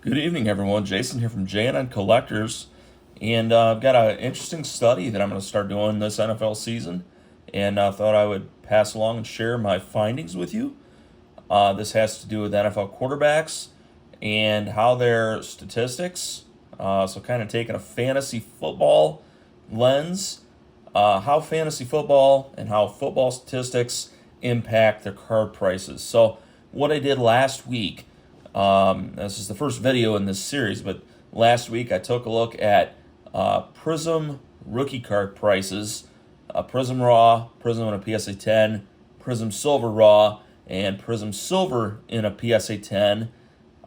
Good evening, everyone. Jason here from J&N Collectors, and I've got an interesting study that I'm going to start doing this NFL season, and I thought I would pass along and share my findings with you. This has to do with NFL quarterbacks and how their statistics, so kind of taking a fantasy football lens, how fantasy football and how football statistics impact their card prices. So, what I did last week. This is the first video in this series, but last week I took a look at Prizm rookie card prices, Prizm Raw, Prizm in a PSA 10, Prizm Silver Raw, and Prizm Silver in a PSA 10.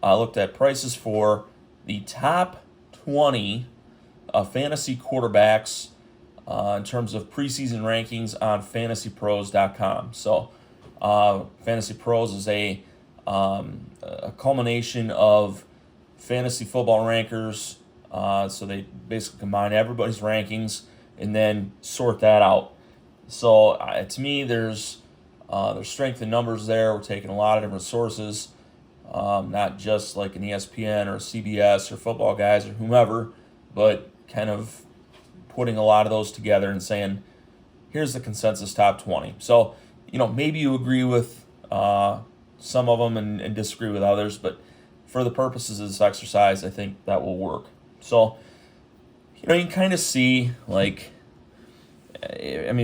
I looked at prices for the top 20 fantasy quarterbacks in terms of preseason rankings on fantasypros.com. So, Fantasy Pros is a culmination of fantasy football rankers. So they basically combine everybody's rankings and then sort that out. So to me, there's strength in numbers there. We're taking a lot of different sources, not just like an ESPN or CBS or Football Guys or whomever, but kind of putting a lot of those together and saying, here's the consensus top 20. So, maybe you agree with some of them and disagree with others, but for the purposes of this exercise, I think that will work. So, you can kind of see,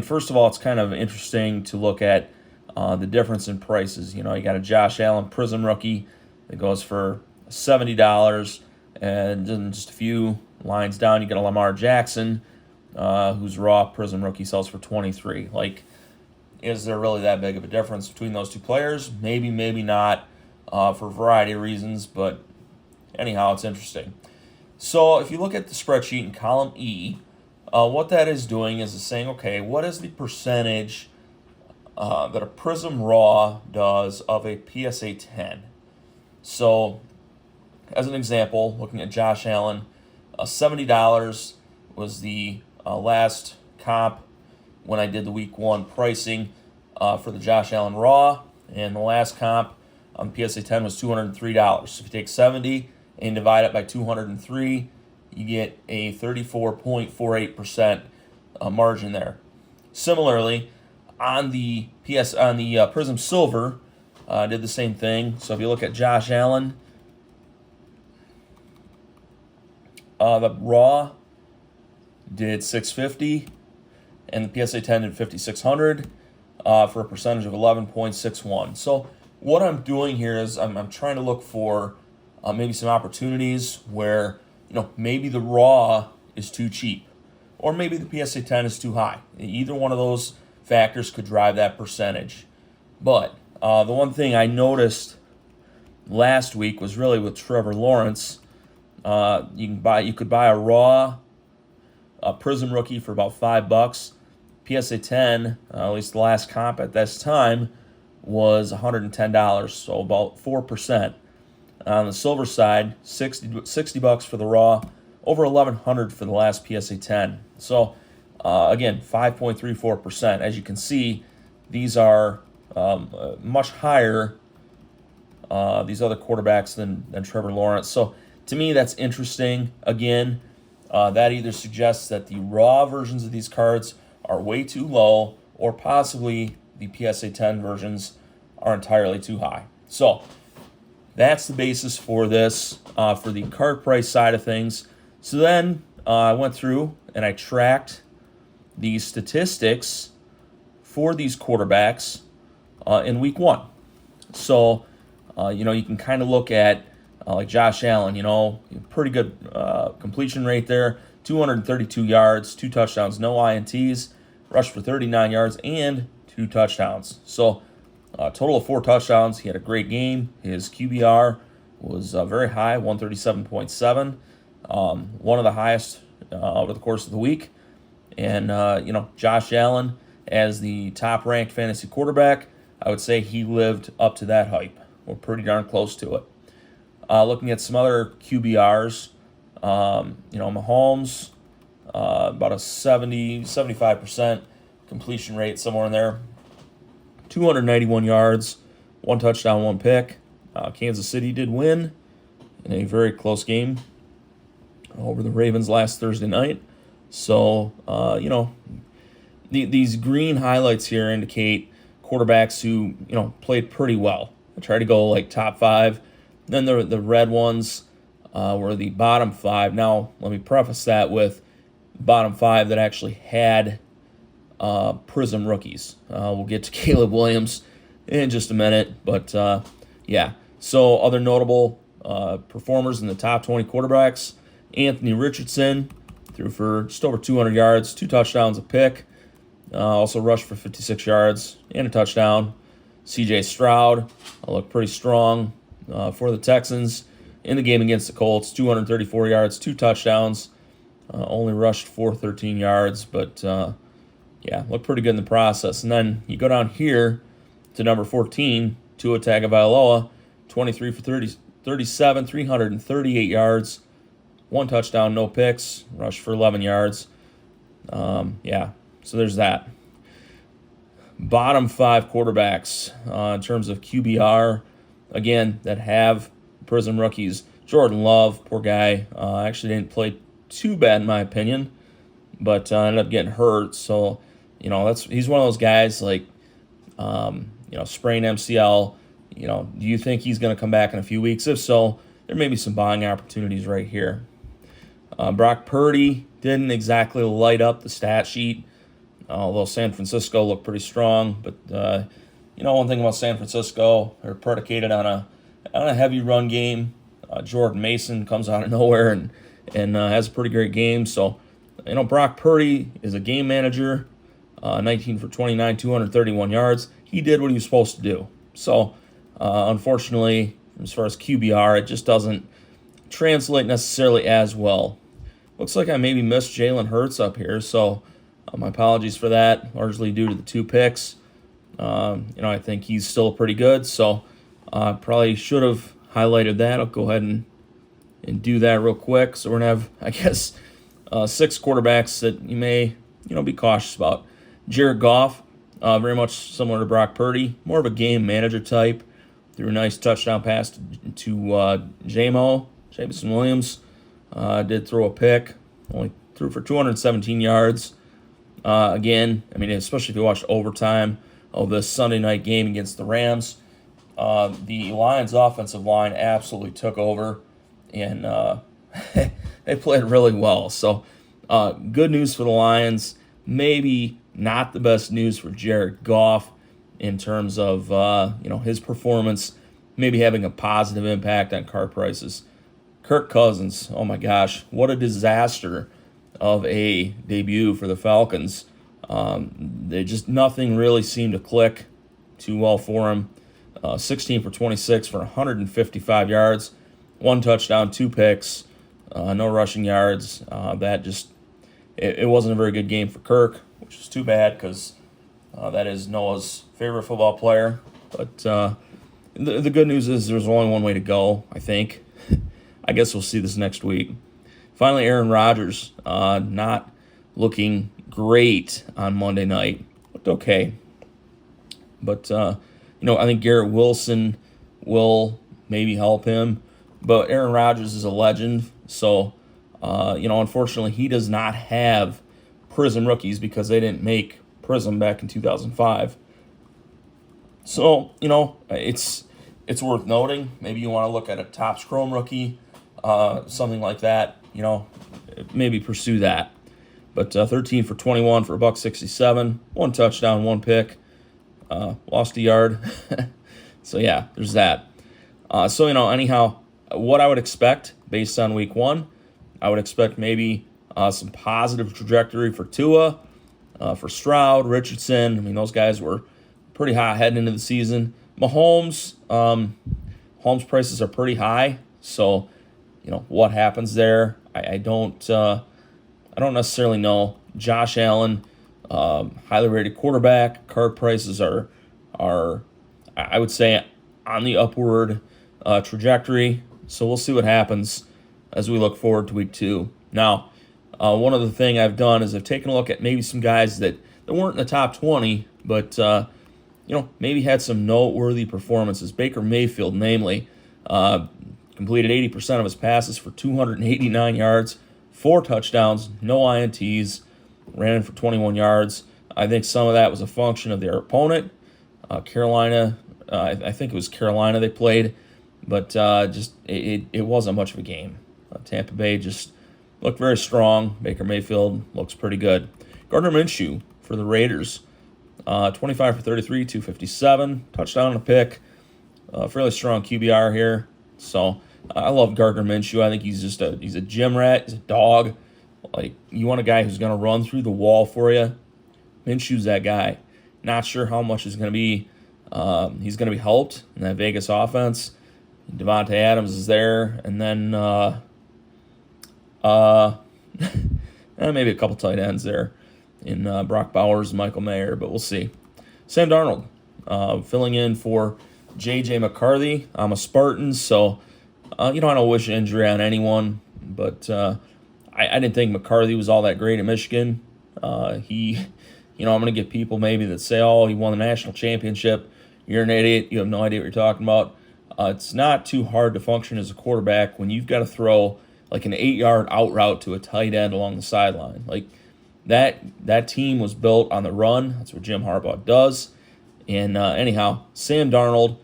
first of all, it's kind of interesting to look at the difference in prices. You got a Josh Allen Prizm rookie that goes for $70, and then just a few lines down, you got a Lamar Jackson, whose raw Prizm rookie sells for $23. Is there really that big of a difference between those two players? Maybe, maybe not, for a variety of reasons, but anyhow, it's interesting. So if you look at the spreadsheet in column E, what that is doing is saying, okay, what is the percentage that a Prizm Raw does of a PSA 10? So, as an example, looking at Josh Allen, $70 was the last comp when I did the week one pricing for the Josh Allen Raw, and the last comp on PSA 10 was $203. So if you take 70 and divide it by 203, you get a 34.48% margin there. Similarly, on the Prizm Silver, I did the same thing. So if you look at Josh Allen, the Raw did 650. And the PSA 10 did 5,600 for a percentage of 11.61. So what I'm doing here is I'm trying to look for maybe some opportunities where maybe the Raw is too cheap, or maybe the PSA 10 is too high. Either one of those factors could drive that percentage. But the one thing I noticed last week was really with Trevor Lawrence. You could buy a Raw Prizm rookie for about $5. PSA 10, at least the last comp at this time, was $110, so about 4%. On the silver side, $60 for the Raw, over $1,100 for the last PSA 10. So, again, 5.34%. As you can see, these are much higher, these other quarterbacks, than Trevor Lawrence. So, to me, that's interesting. Again, that either suggests that the raw versions of these cards are way too low, or possibly the PSA 10 versions are entirely too high. So that's the basis for this, for the card price side of things. So then I went through and I tracked the statistics for these quarterbacks in week one. So, you can kind of look at like Josh Allen, pretty good completion rate there, 232 yards, 2 touchdowns, no INTs, rushed for 39 yards, and 2 touchdowns. So, total of 4 touchdowns. He had a great game. His QBR was very high, 137.7, one of the highest over the course of the week. And, Josh Allen, as the top-ranked fantasy quarterback, I would say he lived up to that hype. We're pretty darn close to it. Looking at some other QBRs, Mahomes, about a 75% completion rate, somewhere in there. 291 yards, 1 touchdown, 1 pick. Kansas City did win. in a very close game over the Ravens last Thursday night. So, these green highlights here indicate quarterbacks who, played pretty well. I try to go like top 5. Then the red ones were the bottom 5. Now, let me preface that with bottom 5 that actually had Prizm rookies. We'll get to Caleb Williams in just a minute. But, yeah. So, other notable performers in the top 20 quarterbacks. Anthony Richardson threw for just over 200 yards, 2 touchdowns, a pick. Also rushed for 56 yards and a touchdown. C.J. Stroud looked pretty strong for the Texans in the game against the Colts. 234 yards, 2 touchdowns. Only rushed for 13 yards, but looked pretty good in the process. And then you go down here to number 14, Tua Tagovailoa, 23 for 37, 338 yards. 1 touchdown, no picks, rushed for 11 yards. So there's that. Bottom 5 quarterbacks in terms of QBR, again, that have Prizm rookies. Jordan Love, poor guy, actually didn't play too bad in my opinion, but ended up getting hurt. So, he's one of those guys like, sprained MCL. Do you think he's going to come back in a few weeks? If so, there may be some buying opportunities right here. Brock Purdy didn't exactly light up the stat sheet, although San Francisco looked pretty strong. But, one thing about San Francisco, they're predicated on a heavy run game. Jordan Mason comes out of nowhere and has a pretty great game. So, Brock Purdy is a game manager, 19 for 29, 231 yards. He did what he was supposed to do. So, unfortunately, as far as QBR, it just doesn't translate necessarily as well. Looks like I maybe missed Jalen Hurts up here, so my apologies for that, largely due to the 2 picks. I think he's still pretty good, so probably should have highlighted that. I'll go ahead and do that real quick. So we're going to have, I guess, 6 quarterbacks that you may, be cautious about. Jared Goff, very much similar to Brock Purdy, more of a game manager type. Threw a nice touchdown pass to Jameson Williams. Did throw a pick. Only threw for 217 yards. Again, especially if you watched overtime of this Sunday night game against the Rams, the Lions' offensive line absolutely took over, and they played really well. So, good news for the Lions. Maybe not the best news for Jared Goff in terms of his performance, maybe having a positive impact on car prices. Kirk Cousins, oh my gosh, what a disaster of a debut for the Falcons. Nothing really seemed to click too well for him. 16 for 26 for 155 yards, 1 touchdown, 2 picks, no rushing yards. It wasn't a very good game for Kirk, which is too bad because that is Noah's favorite football player. But the good news is there's only one way to go, I think. I guess we'll see this next week. Finally, Aaron Rodgers, not looking great on Monday night. Looked okay. But, I think Garrett Wilson will maybe help him. But Aaron Rodgers is a legend. So, unfortunately, he does not have Prizm rookies because they didn't make Prizm back in 2005. So, it's worth noting. Maybe you want to look at a Topps Chrome rookie, something like that. Maybe pursue that. But 13 for 21 for $167, 1 touchdown, 1 pick, lost a yard. So yeah, there's that. Anyhow, what I would expect based on week 1, I would expect maybe some positive trajectory for Tua, for Stroud, Richardson. Those guys were pretty hot heading into the season. Mahomes prices are pretty high, so what happens there? I don't necessarily know. Josh Allen, highly rated quarterback. Card prices are I would say on the upward trajectory. So we'll see what happens as we look forward to week 2. Now, one other thing I've done is I've taken a look at maybe some guys that weren't in the top 20, but maybe had some noteworthy performances. Baker Mayfield, namely, completed 80% of his passes for 289 yards, 4 touchdowns, no INTs, ran in for 21 yards. I think some of that was a function of their opponent, Carolina. I think it was Carolina they played, but it wasn't much of a game. Tampa Bay just looked very strong. Baker Mayfield looks pretty good. Gardner Minshew for the Raiders, 25 for 33, 257, touchdown and a pick. Fairly strong QBR here. So I love Gardner Minshew. I think he's a gym rat. He's a dog. Like, you want a guy who's going to run through the wall for you. Minshew's that guy. Not sure how much is going to be. He's going to be helped in that Vegas offense. Devontae Adams is there, and then maybe a couple tight ends there in Brock Bowers and Michael Mayer, but we'll see. Sam Darnold filling in for J.J. McCarthy. I'm a Spartan, so I don't wish injury on anyone, but I didn't think McCarthy was all that great at Michigan. I'm going to get people maybe that say, oh, he won the national championship. You're an idiot. You have no idea what you're talking about. It's not too hard to function as a quarterback when you've got to throw like an 8-yard out route to a tight end along the sideline. Like, that team was built on the run. That's what Jim Harbaugh does. And anyhow, Sam Darnold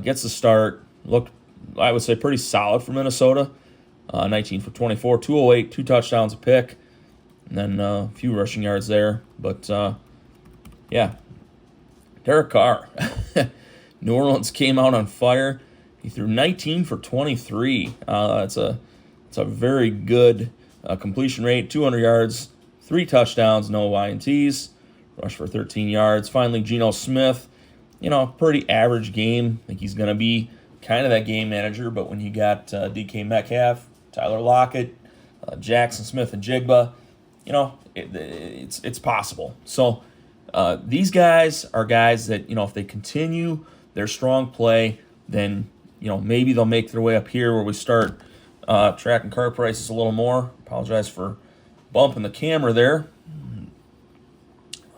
gets the start. Looked, I would say, pretty solid for Minnesota. 19 for 24, 208, 2 touchdowns, a pick, and then a few rushing yards there. But, yeah, Derek Carr. New Orleans came out on fire. He threw 19 for 23. It's a very good completion rate, 200 yards, 3 touchdowns, no INTs, rushed for 13 yards. Finally, Geno Smith, pretty average game. I think he's going to be kind of that game manager, but when you got DK Metcalf, Tyler Lockett, Jackson Smith, and Jigba, it's possible. So these guys are guys that, if they continue their strong play, then, maybe they'll make their way up here where we start tracking car prices a little more. Apologize for bumping the camera there.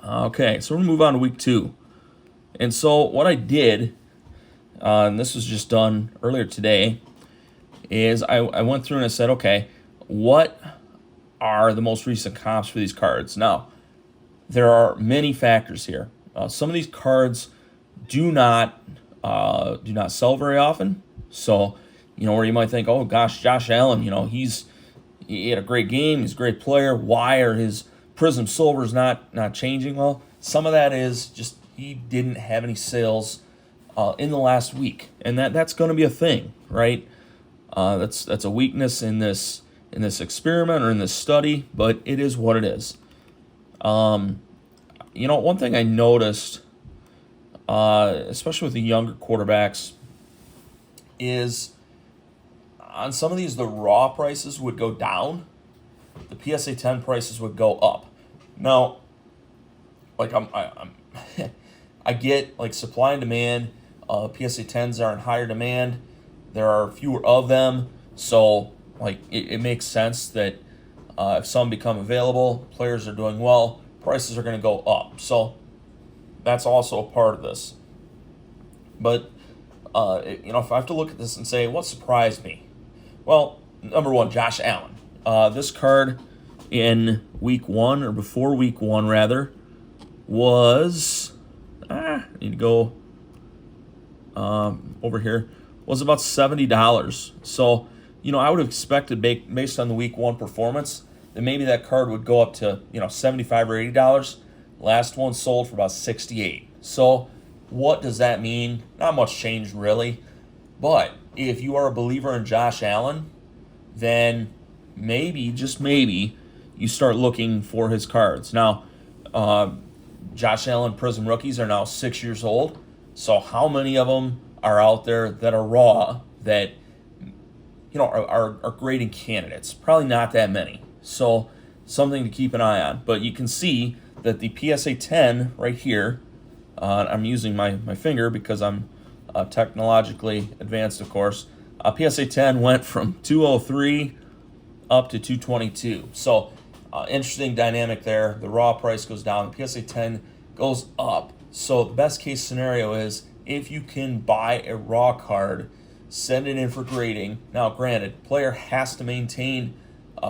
Okay, so we're going to move on to week 2. And so what I did, and this was just done earlier today, is I went through and I said, okay, what are the most recent comps for these cards? Now, there are many factors here. Some of these cards do not sell very often. So, where you might think, oh gosh, Josh Allen, he had a great game, he's a great player. Why are his Prizm Silvers not changing? Well, some of that is just he didn't have any sales in the last week, and that's going to be a thing, right? That's a weakness in this experiment or in this study, but it is what it is. One thing I noticed, especially with the younger quarterbacks, is on some of these the raw prices would go down, the PSA 10 prices would go up. Now, like I get like supply and demand. PSA 10s are in higher demand. There are fewer of them, so like it makes sense that if some become available, players are doing well, prices are going to go up. So that's also a part of this. But if I have to look at this and say what surprised me, well, number one, Josh Allen. This card in week 1 or before week 1 rather was I need to go over here, was about $70. So, I would have expected based on the week 1 performance that maybe that card would go up to, $75 or $80. Last one sold for about $68. So what does that mean? Not much change really. But if you are a believer in Josh Allen, then maybe, just maybe, you start looking for his cards. Now, Josh Allen Prizm rookies are now 6 years old. So how many of them are out there that are raw that are grading candidates? Probably not that many. So something to keep an eye on. But you can see that the PSA 10 right here, I'm using my finger because I'm technologically advanced, of course. PSA 10 went from 203 up to 222. So interesting dynamic there. The raw price goes down. The PSA 10 goes up. So the best case scenario is if you can buy a raw card send it in for grading. Now, granted, player has to maintain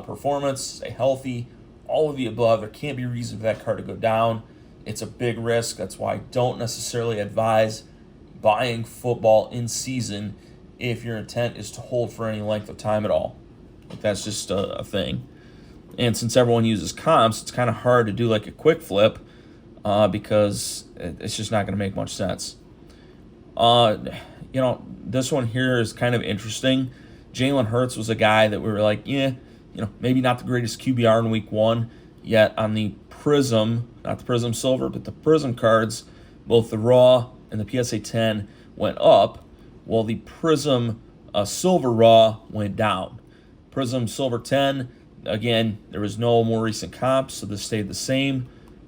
performance, stay healthy, all of the above. There can't be reason for that card to go down. It's a big risk. That's why I don't necessarily advise buying football in season if your intent is to hold for any length of time at all. Like, that's just a thing. And since everyone uses comps, it's kind of hard to do like a quick flip because it's just not going to make much sense. This one here is kind of interesting. Jalen Hurts was a guy that we were like, maybe not the greatest QBR in week 1, yet on the Prizm, not the Prizm Silver, but the Prizm cards, both the Raw and the PSA 10 went up, while the Prizm Silver Raw went down. Prizm Silver 10, again, there was no more recent comps, so this stayed the same,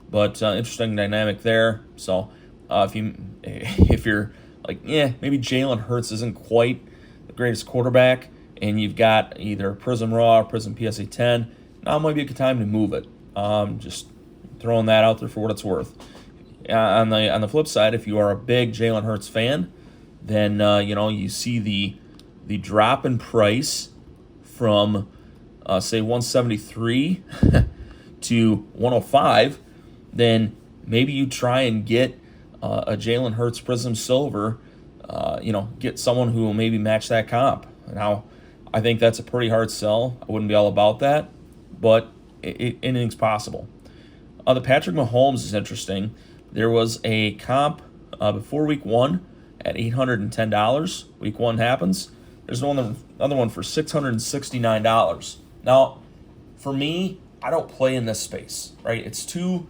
but interesting dynamic there. So if you're like, maybe Jalen Hurts isn't quite the greatest quarterback, and you've got either Prizm Raw or Prizm PSA 10, now might be a good time to move it. Just throwing that out there for what it's worth. On the flip side, if you are a big Jalen Hurts fan, then you see the drop in price from say 173 to 105, then maybe you try and get a Jalen Hurts Prizm Silver. Get someone who will maybe match that comp. Now, I think that's a pretty hard sell. I wouldn't be all about that, but anything's possible. The Patrick Mahomes is interesting. There was a comp before week 1 at $810. Week 1 happens. There's another one for $669. Now, for me, I don't play in this space, right? It's too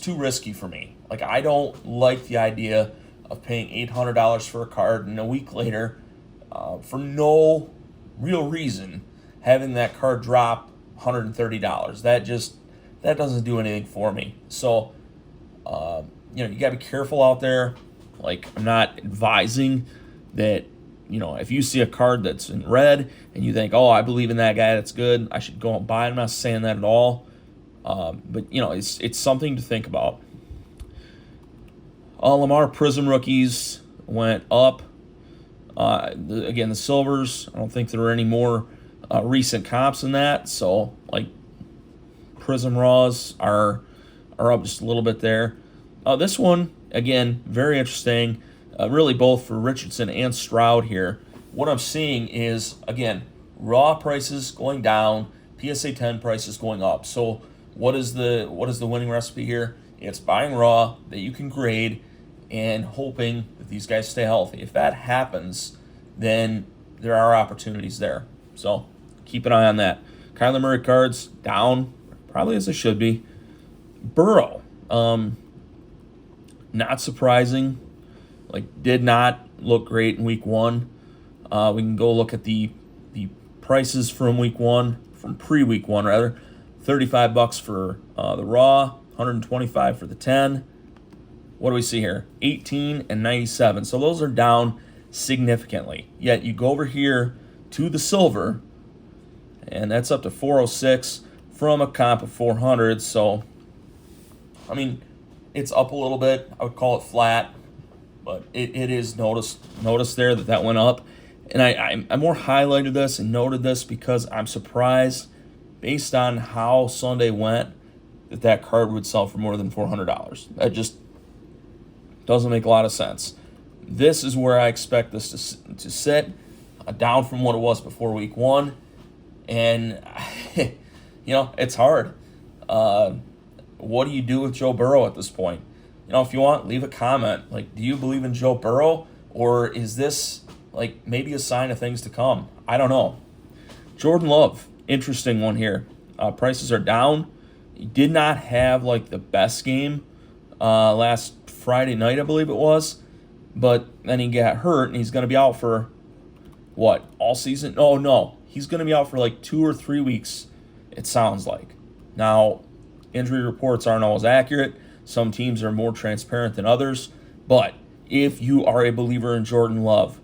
risky for me. Like, I don't like the idea of paying $800 for a card and a week later, for no real reason, having that card drop $130. That doesn't do anything for me. So, you got to be careful out there. Like, I'm not advising that, if you see a card that's in red and you think, I believe in that guy, that's good, I should go and buy it. I'm not saying that at all. But, it's something to think about. Lamar Prizm rookies went up. Again, the silvers, I don't think there are any more recent comps than that. So, like, Prizm Raws are up just a little bit there. This one, again, very interesting. Really both for Richardson and Stroud here. What I'm seeing is, again, raw prices going down, PSA 10 prices going up. So what is the winning recipe here? It's buying raw that you can grade and hoping that these guys stay healthy. If that happens, then there are opportunities there. So keep an eye on that. Kyler Murray cards down, probably as they should be. Burrow, not surprising. Like, did not look great in week 1. We can go look at the prices from week 1, from pre-week 1 rather. $35 for the raw, $125 for the 10. What do we see here? 18 and 97. So those are down significantly. Yet you go over here to the silver, and that's up to 406 from a comp of 400. So, I mean, it's up a little bit. I would call it flat, but it is notice there that went up. And I more highlighted this and noted this because I'm surprised, based on how Sunday went, that card would sell for more than $400. That just doesn't make a lot of sense. This is where I expect this to sit, down from what it was before week 1. And, it's hard. What do you do with Joe Burrow at this point? If you want, leave a comment. Like, do you believe in Joe Burrow? Or is this, like, maybe a sign of things to come? I don't know. Jordan Love, interesting one here. Prices are down. He did not have, like, the best game last Friday night, I believe it was. But then he got hurt, and he's going to be out for, all season? Oh, no. He's going to be out for, like, 2 or 3 weeks, it sounds like. Now, injury reports aren't always accurate. Some teams are more transparent than others. But if you are a believer in Jordan Love,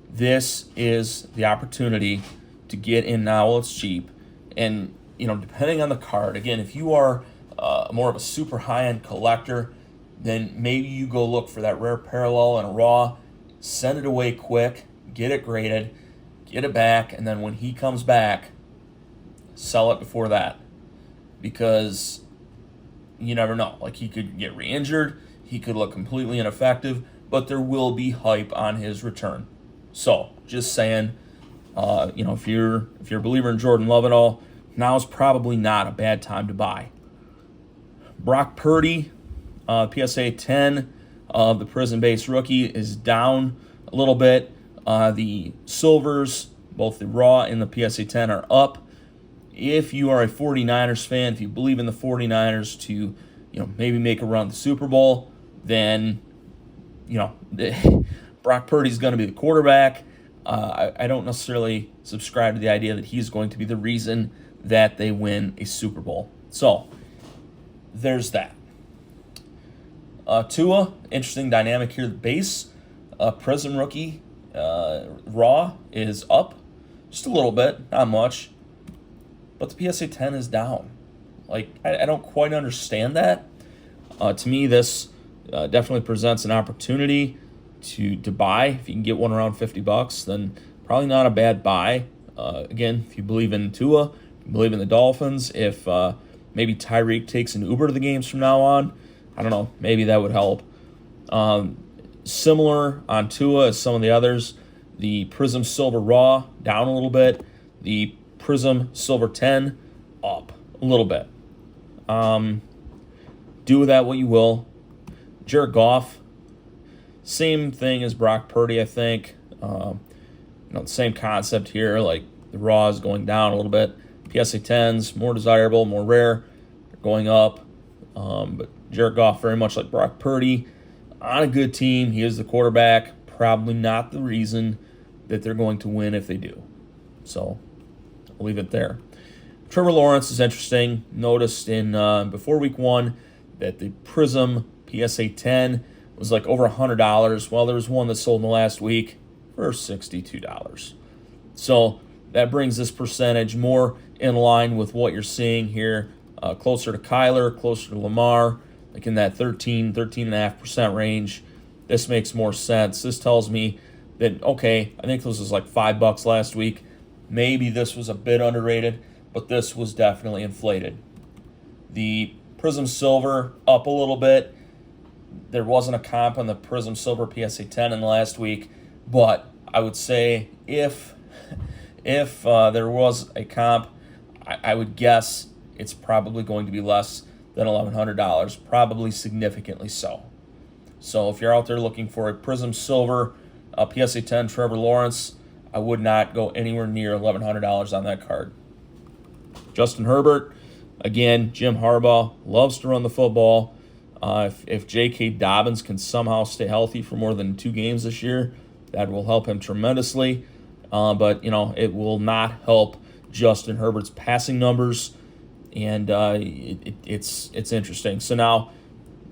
this is the opportunity to get in now while it's cheap. And, depending on the card, again, if you are more of a super high-end collector, then maybe you go look for that rare parallel and a raw, send it away quick, get it graded, get it back, and then when he comes back, sell it before that. Because you never know. Like, he could get re-injured, he could look completely ineffective, but there will be hype on his return. So, just saying, if you're a believer in Jordan Love at all, now's probably not a bad time to buy. Brock Purdy, PSA 10 of the Prizm base rookie, is down a little bit. The silvers, both the raw and the PSA 10, are up. If you are a 49ers fan, if you believe in the 49ers to, maybe make a run at the Super Bowl, then, Brock Purdy's going to be the quarterback. I don't necessarily subscribe to the idea that he's going to be the reason that they win a Super Bowl. So, there's that. Tua, interesting dynamic here. The base Prizm rookie raw is up just a little bit, not much, but the PSA 10 is down. Like, I don't quite understand that. To me, this definitely presents an opportunity to buy. If you can get one around $50, then probably not a bad buy. Again, if you believe in Tua, if you believe in the Dolphins, if maybe Tyreek takes an Uber to the games from now on, I don't know, maybe that would help. Similar on Tua as some of the others, the Prizm Silver Raw down a little bit, the Prizm Silver 10 up a little bit. Do with that what you will. Jared Goff, same thing as Brock Purdy, I think. The same concept here, like the Raw is going down a little bit. PSA 10s, more desirable, more rare, they're going up. But Jared Goff, very much like Brock Purdy, on a good team. He is the quarterback. Probably not the reason that they're going to win if they do. So, I'll leave it there. Trevor Lawrence is interesting. Noticed in before week 1 that the Prizm PSA 10 was like over $100. Well, there was one that sold in the last week for $62. So, that brings this percentage more in line with what you're seeing here. Closer to Kyler, closer to Lamar, like in that 13.5% range. This makes more sense. This tells me that, okay, I think this was like $5 last week. Maybe this was a bit underrated, but this was definitely inflated. The Prizm Silver up a little bit. There wasn't a comp on the Prizm Silver PSA 10 in the last week, but I would say if there was a comp, I would guess it's probably going to be less than $1,100, probably significantly so. So if you're out there looking for a Prizm Silver PSA 10 Trevor Lawrence, I would not go anywhere near $1,100 on that card. Justin Herbert, again, Jim Harbaugh loves to run the football. If J.K. Dobbins can somehow stay healthy for more than 2 games this year, that will help him tremendously. But it will not help Justin Herbert's passing numbers. And it's interesting. So now,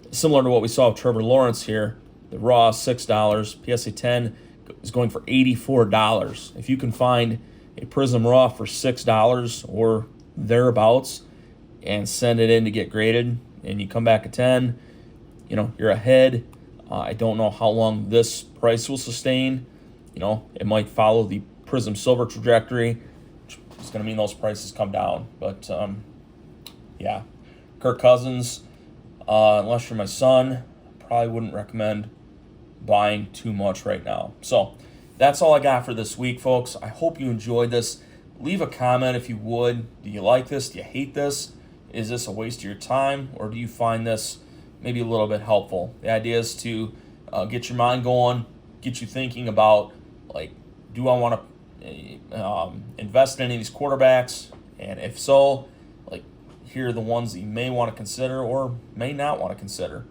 similar to what we saw with Trevor Lawrence here, the raw $6, PSA 10 is going for $84. If you can find a Prizm raw for $6 or thereabouts and send it in to get graded, and you come back at 10, you're ahead. I don't know how long this price will sustain. It might follow the Prizm Silver trajectory. It's going to mean those prices come down. But, yeah. Kirk Cousins, unless you're my son, probably wouldn't recommend buying too much right now. So that's all I got for this week, folks. I hope you enjoyed this. Leave a comment if you would. Do you like this? Do you hate this? Is this a waste of your time? Or do you find this maybe a little bit helpful? The idea is to get your mind going, get you thinking about, like, do I want to invest in any of these quarterbacks? And if so, like, here are the ones that you may want to consider or may not want to consider.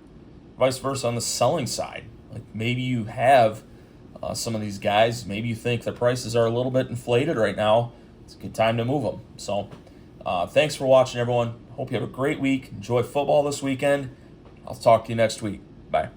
Vice versa on the selling side. Like, maybe you have some of these guys. Maybe you think the prices are a little bit inflated right now. It's a good time to move them. So, thanks for watching, everyone. Hope you have a great week. Enjoy football this weekend. I'll talk to you next week. Bye.